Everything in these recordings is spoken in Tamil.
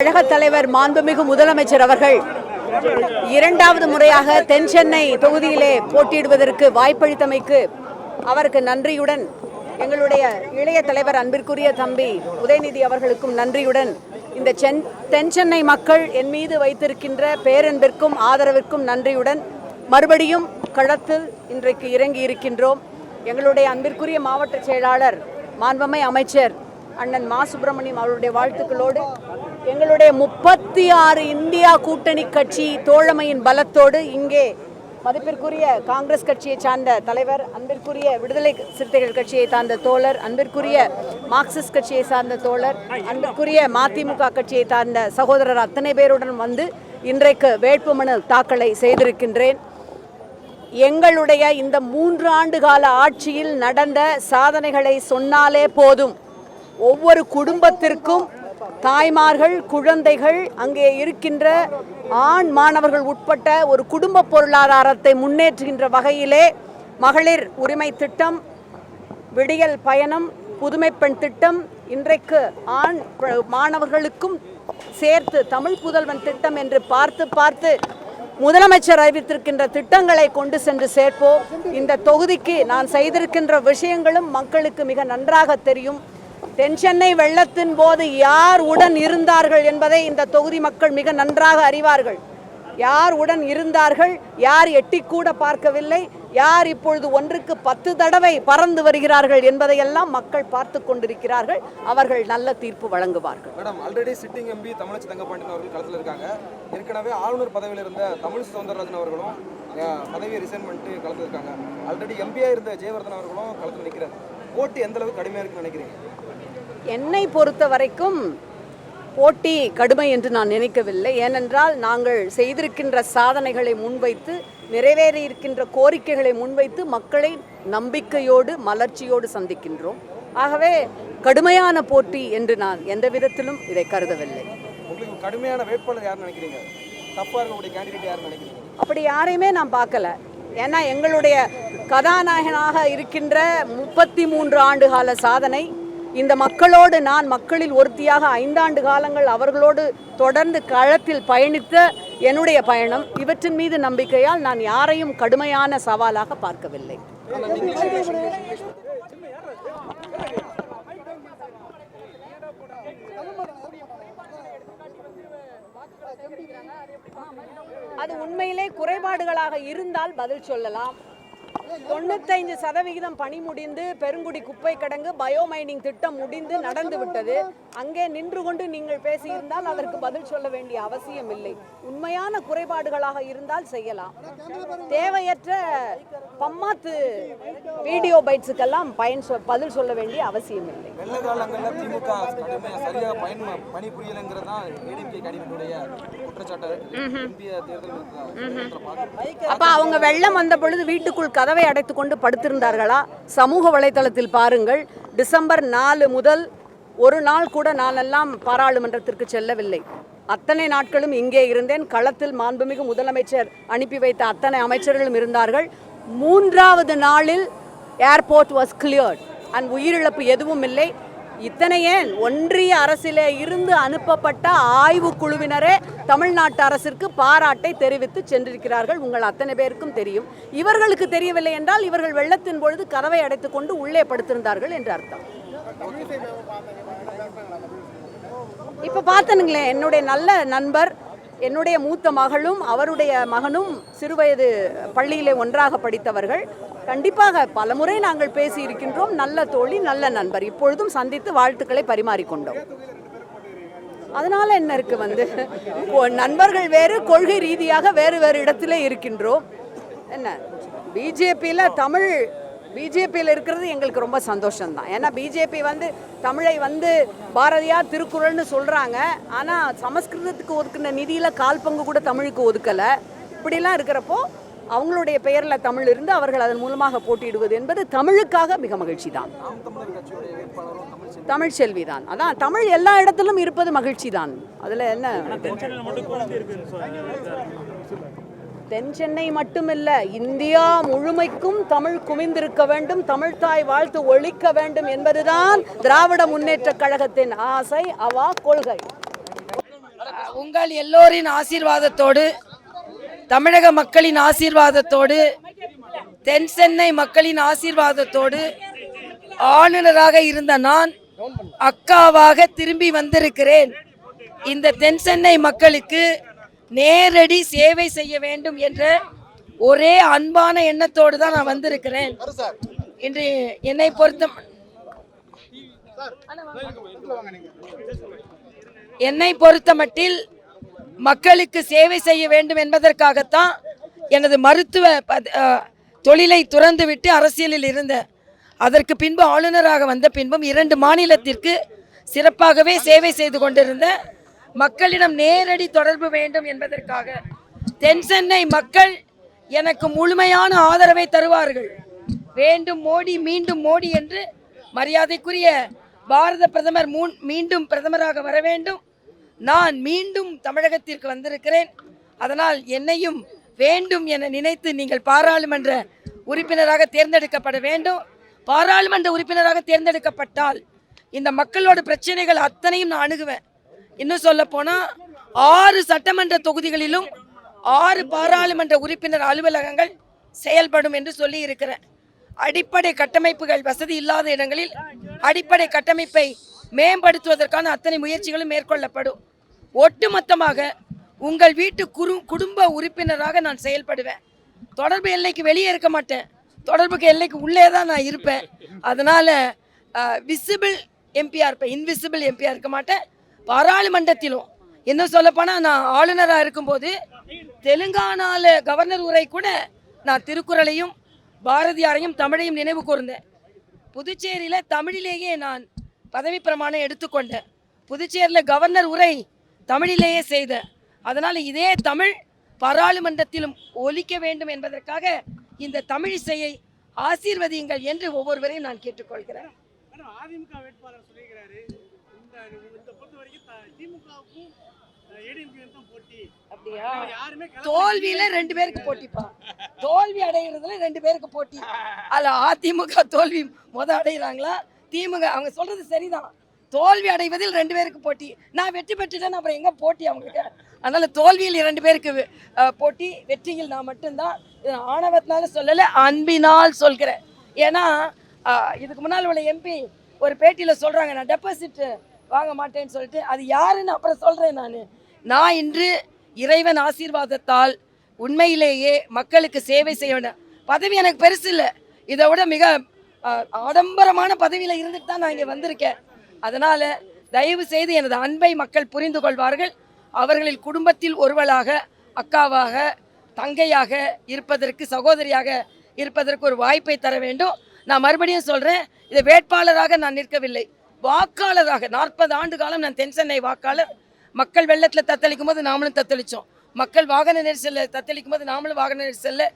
கழக தலைவர் மாண்புமிகு முதலமைச்சர் அவர்கள் இரண்டாவது முறையாக தென் சென்னை தொகுதியிலே போட்டியிடுவதற்கு வாய்ப்பளித்தமைக்கு அவருக்கு நன்றியுடன், எங்களுடைய இளைய தலைவர் அன்பிற்குரிய தம்பி உதயநிதி அவர்களுக்கும் நன்றியுடன், இந்த தென் சென்னை மக்கள் என் மீது வைத்திருக்கின்ற பேரன்பிற்கும் ஆதரவிற்கும் நன்றியுடன் மறுபடியும் களத்தில் இன்றைக்கு இறங்கி இருக்கின்றோம். எங்களுடைய அன்பிற்குரிய மாவட்ட செயலாளர் மாண்புமை அமைச்சர் அண்ணன் மா சுப்பிரமணியம் அவருடைய வாழ்த்துக்களோடு, எங்களுடைய 36 இந்தியா கூட்டணி கட்சி தோழமையின் பலத்தோடு இங்கே மதிப்பிற்குரிய காங்கிரஸ் கட்சியை சார்ந்த தலைவர், அன்பிற்குரிய விடுதலை சிறுத்தைகள் கட்சியை சார்ந்த தோழர், அன்பிற்குரிய மார்க்சிஸ்ட் கட்சியை சார்ந்த தோழர், அன்பிற்குரிய மதிமுக கட்சியை சார்ந்த சகோதரர் அத்தனை பேருடன் வந்து இன்றைக்கு வேட்புமனு தாக்கலை செய்திருக்கின்றேன். எங்களுடைய இந்த 3 ஆண்டு கால ஆட்சியில் நடந்த சாதனைகளை சொன்னாலே போதும். ஒவ்வொரு குடும்பத்திற்கும் தாய்மார்கள், குழந்தைகள், அங்கே இருக்கின்ற ஆண் மாணவர்கள் உட்பட்ட ஒரு குடும்ப பொருளாதாரத்தை முன்னேற்றுகின்ற வகையிலே மகளிர் உரிமை திட்டம், விடியல் பயணம், புதுமை பெண் திட்டம், இன்றைக்கு ஆண் மாணவர்களுக்கும் சேர்த்து தமிழ் புதல்வன் திட்டம் என்று பார்த்து முதலமைச்சர் அறிவித்திருக்கின்ற திட்டங்களை கொண்டு சென்று சேர்ப்போம். இந்த தொகுதிக்கு நான் செய்திருக்கின்ற விஷயங்களும் மக்களுக்கு மிக நன்றாக தெரியும். தென் சென்னை வெள்ளத்தின் போது யார் உடன் இருந்தார்கள் என்பதை இந்த தொகுதி மக்கள் மிக நன்றாக அறிவார்கள். யார் உடன் இருந்தார்கள், யார் எட்டி கூட பார்க்கவில்லை, யார் இப்பொழுது ஒன்றுக்கு 10 தடவை பறந்து வருகிறார்கள் என்பதையெல்லாம் மக்கள் பார்த்து கொண்டிருக்கிறார்கள். அவர்கள் நல்ல தீர்ப்பு வழங்குவார்கள். மேடம், ஆல்ரெடி சிட்டிங் எம்பி தமிழச்சி தங்கப்பாண்டியன் அவர்கள் களத்தில் இருக்காங்க. ஏற்கனவே ஆளுநர் பதவியில் இருந்த தமிழிசை சவுந்தரராஜன் அவர்களும் பதவியை ரிசைன் பண்ணிட்டு களத்தில் இருக்காங்க. ஆல்ரெடி எம்பியா இருந்த ஜெயவர்தன் அவர்களும் களத்தில் நிற்கிறார். போட்டி எந்த அளவுக்கு கடுமையாக இருக்குன்னு நினைக்கிறீங்க? என்னை பொறுத்த வரைக்கும் போட்டி கடுமை என்று நான் நினைக்கவில்லை. ஏனென்றால் நாங்கள் செய்திருக்கின்ற சாதனைகளை முன்வைத்து, நிறைவேறி இருக்கின்ற கோரிக்கைகளை முன்வைத்து மக்களை நம்பிக்கையோடு மலர்ச்சியோடு சந்திக்கின்றோம். ஆகவே கடுமையான போட்டி என்று நான் எந்த விதத்திலும் இதை கருதவில்லை. உங்களுக்கு கடுமையான வேட்பாளர் யார் நினைக்கிறீங்க? தப்பா இருக்கக்கூடிய கேண்டிடேட் யார் நினைக்கிறீங்க? அப்படி யாரையுமே நான் பார்க்கல. ஏன்னா எங்களுடைய கதாநாயகனாக இருக்கின்ற 33 ஆண்டு கால சாதனை, இந்த மக்களோடு நான் மக்களில் ஒருத்தியாக 5 ஆண்டு காலங்கள் அவர்களோடு தொடர்ந்து களத்தில் பயணித்த என்னுடைய பயணம், இவற்றின் மீது நம்பிக்கையால் நான் யாரையும் கடுமையான சவாலாக பார்க்கவில்லை. அது உண்மையிலே குறைபாடுகளாக இருந்தால் பதில் சொல்லலாம். 95% பணி முடிந்து, பெருங்குடி குப்பை கிடங்கு பயோமைனிங் திட்டம் முடிந்து நடந்து விட்டது. அங்கே நின்று கொண்டு நீங்கள் பேசியிருந்தால் அதற்கு பதில் சொல்ல வேண்டிய அவசியம் இல்லை. உண்மையான குறைபாடுகளாக இருந்தால் செய்யலாம். தேவையற்ற பம்மாத்து வீடியோ பைட்ஸுக்கெல்லாம் பதில் சொல்ல வேண்டிய அவசியம் இல்லை. அப்ப அவங்க வெள்ளம் வந்த பொழுது வீட்டுக்குள் கதவை அடைத்துக் கொண்டு படுத்திருந்தார்களா? சமூக வலைதளத்தில் பாருங்கள். டிசம்பர் 4 முதல் ஒரு நாள் கூட நானெல்லாம் பாராளுமன்றத்திற்கு செல்லவில்லை. அத்தனை நாட்களும் இங்கே இருந்தேன். களத்தில் மாண்புமிகு முதலமைச்சர் அனுப்பி வைத்த அத்தனை அமைச்சர்களும் இருந்தார்கள். 3வது நாளில் ஏர்போர்ட் வாஸ் கிளியர்ட் அண்ட் உயிரிழப்பு எதுவும் இல்லை. இத்தனை ஏன், ஒன்றிய அரசிலே இருந்து அனுப்பப்பட்ட ஆய்வு குழுவினரே தமிழ்நாட்டு அரசிற்கு பாராட்டை தெரிவித்து சென்றிருக்கிறார்கள். உங்கள் அத்தனை பேருக்கும் தெரியும். இவர்களுக்கு தெரியவில்லை என்றால் இவர்கள் வெள்ளத்தின் பொழுது கதவை அடைத்துக் கொண்டு உள்ளே படுத்திருந்தார்கள் என்று அர்த்தம். இப்ப பார்த்தனுங்களே, என்னுடைய நல்ல நண்பர், என்னுடைய மூத்த மகளும் அவருடைய மகனும் சிறுவயது பள்ளியிலே ஒன்றாக படித்தவர்கள். கண்டிப்பாக பலமுறை நாங்கள் பேசி இருக்கின்றோம். நல்ல தோழி, நல்ல நண்பர். இப்பொழுதும் சந்தித்து வாழ்த்துக்களை பரிமாறிக்கொண்டோம். அதனால என்ன இருக்கு, நண்பர்கள் வேறு, கொள்கை ரீதியாக வேறு வேறு இடத்திலே இருக்கின்றோம். என்ன பிஜேபியில் இருக்கிறது எங்களுக்கு ரொம்ப சந்தோஷம்தான். ஏன்னா பிஜேபி தமிழை பாரதியார் திருக்குறள்னு சொல்கிறாங்க. ஆனால் சமஸ்கிருதத்துக்கு ஒதுக்கின நிதியில் 1/4 பங்கு கூட தமிழுக்கு ஒதுக்கலை. இப்படிலாம் இருக்கிறப்போ அவங்களுடைய பெயரில் தமிழ் இருந்து அவர்கள் அதன் மூலமாக போட்டியிடுவது என்பது தமிழுக்காக மிக மகிழ்ச்சி தான். தமிழ் செல்வி தான். அதான் தமிழ் எல்லா இடத்திலும் இருப்பது மகிழ்ச்சி தான். அதில் என்ன, தென் சென்னை மட்டுமில்ல, இந்தியா முழுமைக்கும் தமிழ் குவிந்திருக்க வேண்டும், தமிழ் தாய் வாழ்த்து ஒழிக்க வேண்டும் என்பதுதான் திராவிட முன்னேற்ற கழகத்தின் ஆசை, அவா கொள்கை. உங்கள் எல்லோரின் ஆசீர்வாதத்தோடு, தமிழக மக்களின் ஆசீர்வாதத்தோடு, தென் சென்னை மக்களின் ஆசீர்வாதத்தோடு ஆளுநராக இருந்த நான் அக்காவாக திரும்பி வந்திருக்கிறேன். இந்த தென் சென்னை மக்களுக்கு நேரடி சேவை செய்ய வேண்டும் என்ற ஒரே அன்பான எண்ணத்தோடு தான் நான் வந்திருக்கிறேன். இன்று என்னை பொறுத்த மட்டில் மக்களுக்கு சேவை செய்ய வேண்டும் என்பதற்காகத்தான் எனது மருத்துவ தொழிலை துறந்துவிட்டு அரசியலில் இருந்தேன். அதற்கு பின்பு ஆளுநராக வந்த பின்பும் 2 மாநிலத்திற்கு சிறப்பாகவே சேவை செய்து கொண்டிருந்த மக்களிடம் நேரடி தொடர்பு வேண்டும் என்பதற்காக தென் சென்னை மக்கள் எனக்கு முழுமையான ஆதரவை தருவார்கள். வேண்டும் மோடி மீண்டும் மோடி என்று மரியாதைக்குரிய பாரத பிரதமர் மீண்டும் பிரதமராக வர வேண்டும். நான் மீண்டும் தமிழகத்திற்கு வந்திருக்கிறேன். அதனால் என்னையும் வேண்டும் என நினைத்து நீங்கள் பாராளுமன்ற உறுப்பினராக தேர்ந்தெடுக்கப்பட வேண்டும். பாராளுமன்ற உறுப்பினராக தேர்ந்தெடுக்கப்பட்டால் இந்த மக்களோட பிரச்சனைகள் அத்தனையும் நான் அணுகுவேன். இன்னும் சொல்ல போனால் 6 சட்டமன்ற தொகுதிகளிலும் 6 பாராளுமன்ற உறுப்பினர் அலுவலகங்கள் செயல்படும் என்று சொல்லி இருக்கிறேன். அடிப்படை கட்டமைப்புகள் வசதி இல்லாத இடங்களில் அடிப்படை கட்டமைப்பை மேம்படுத்துவதற்கான அத்தனை முயற்சிகளும் மேற்கொள்ளப்படும். ஒட்டுமொத்தமாக உங்கள் வீட்டு குடும்ப உறுப்பினராக நான் செயல்படுவேன். தொடர்பு எல்லைக்கு வெளியே இருக்க மாட்டேன், தொடர்புக்கு எல்லைக்கு உள்ளே தான் நான் இருப்பேன். அதனால் விசிபிள் எம்பியாக இருப்பேன், இன்விசிபிள் எம்பியாக இருக்க மாட்டேன். பாராளுமன்றத்திலும் இன்னும் சொல்லப்போனால் நான் ஆளுநராக இருக்கும்போது தெலுங்கானாவில் கவர்னர் உரை கூட நான் திருக்குறளையும் பாரதியாரையும் தமிழையும் நினைவு கூர்ந்தேன். புதுச்சேரியில் தமிழிலேயே நான் பதவி பிரமாணம் எடுத்துக்கொண்டேன். புதுச்சேரியில் கவர்னர் உரை தமிழிலேயே செய்தேன். அதனால் இதே தமிழ் பாராளுமன்றத்திலும் ஒலிக்க வேண்டும் என்பதற்காக இந்த தமிழிசையை ஆசீர்வதியுங்கள் என்று ஒவ்வொருவரையும் நான் கேட்டுக்கொள்கிறேன். அதிமுக வேட்பாளர் சொல்லியிருக்கிறாரு, இந்த பொறுத்த வரைக்கும் திமுகவுக்கும் ஏடிஎம்கேக்கும் போட்டி. அப்படியா? தோல்வியில 2 பேருக்கு போட்டிப்பா. தோல்வி அடைகிறதுல 2 பேருக்கு போட்டி. அதுல அதிமுக தோல்வி அடைகிறாங்களா, திமுக? அவங்க சொல்றது சரிதான், தோல்வி அடைவதில் 2 பேருக்கு போட்டி. நான் வெற்றி பெற்றுட்டேன், அப்புறம் எங்க போட்டி அவங்களுக்கு? அதனால தோல்வியில் 2 பேருக்கு போட்டி, வெற்றியில் நான் மட்டும்தான். ஆணவத்தினால சொல்லலை, அன்பினால் சொல்கிறேன். ஏன்னா இதுக்கு முன்னால் உள்ள எம்பி ஒரு பேட்டியில் சொல்கிறாங்க, நான் டெபாசிட் வாங்க மாட்டேன்னு சொல்லிட்டு. அது யாருன்னு அப்புறம் சொல்கிறேன். நான் இன்று இறைவன் ஆசீர்வாதத்தால் உண்மையிலேயே மக்களுக்கு சேவை செய்ய வேண்டும். பதவி எனக்கு பெருசு இல்லை, இதை விட மிக ஆடம்பரமான பதவியில் இருந்துட்டு தான் நான் இங்கே வந்திருக்கேன். அதனால் தயவு செய்து எனது அன்பை மக்கள் புரிந்து கொள்வார்கள். அவர்களின் குடும்பத்தில் ஒருவளாக, அக்காவாக, தங்கையாக இருப்பதற்கு, சகோதரியாக இருப்பதற்கு ஒரு வாய்ப்பை தர வேண்டும். நான் மறுபடியும் சொல்கிறேன், இதை வேட்பாளராக நான் நிற்கவில்லை, வாக்காளராக. 40 ஆண்டு காலம் நான் தென் சென்னை வாக்காளர். மக்கள் வெள்ளத்தில் தத்தளிக்கும் போது நாமளும் தத்தளித்தோம், மக்கள் வாகன நெரிசலில் தத்தளிக்கும் போது நாமளும் வாகன நெரிசலில்,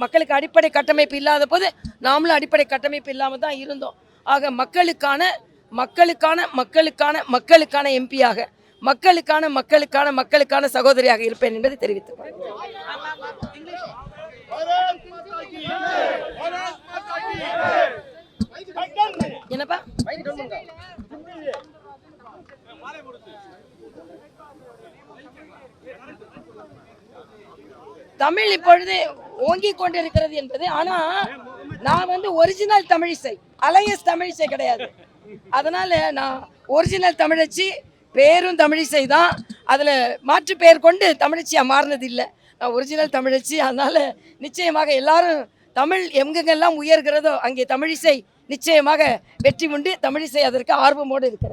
மக்களுக்கு அடிப்படை கட்டமைப்பு இல்லாத போது நாமளும் அடிப்படை கட்டமைப்பு இல்லாமல் தான் இருந்தோம். ஆக மக்களுக்கான எம்பியாக, மக்களுக்கான சகோதரியாக இருப்பேன் என்பதை தெரிவித்துக் என்னப்பா தமிழ் இப்பொழுது ஓங்கிக் கொண்டிருக்கிறது என்பது. ஆனா நான் ஒரிஜினல் தமிழிசை, அலையஸ் தமிழிசை கிடையாது. அதனால நான் ஒரிஜினல் தமிழச்சி, பேரும் தமிழிசை தான். அதில் மாற்று பெயர் கொண்டு தமிழச்சியாக மாறினது இல்லை. நான் ஒரிஜினல் தமிழச்சி. அதனால் நிச்சயமாக எல்லாரும் தமிழ் எங்கெங்கெல்லாம் உயர்கிறதோ அங்கே தமிழிசை நிச்சயமாக வெற்றி உண்டு. தமிழிசை அதற்கு ஆர்வமோடு இருக்கிறது.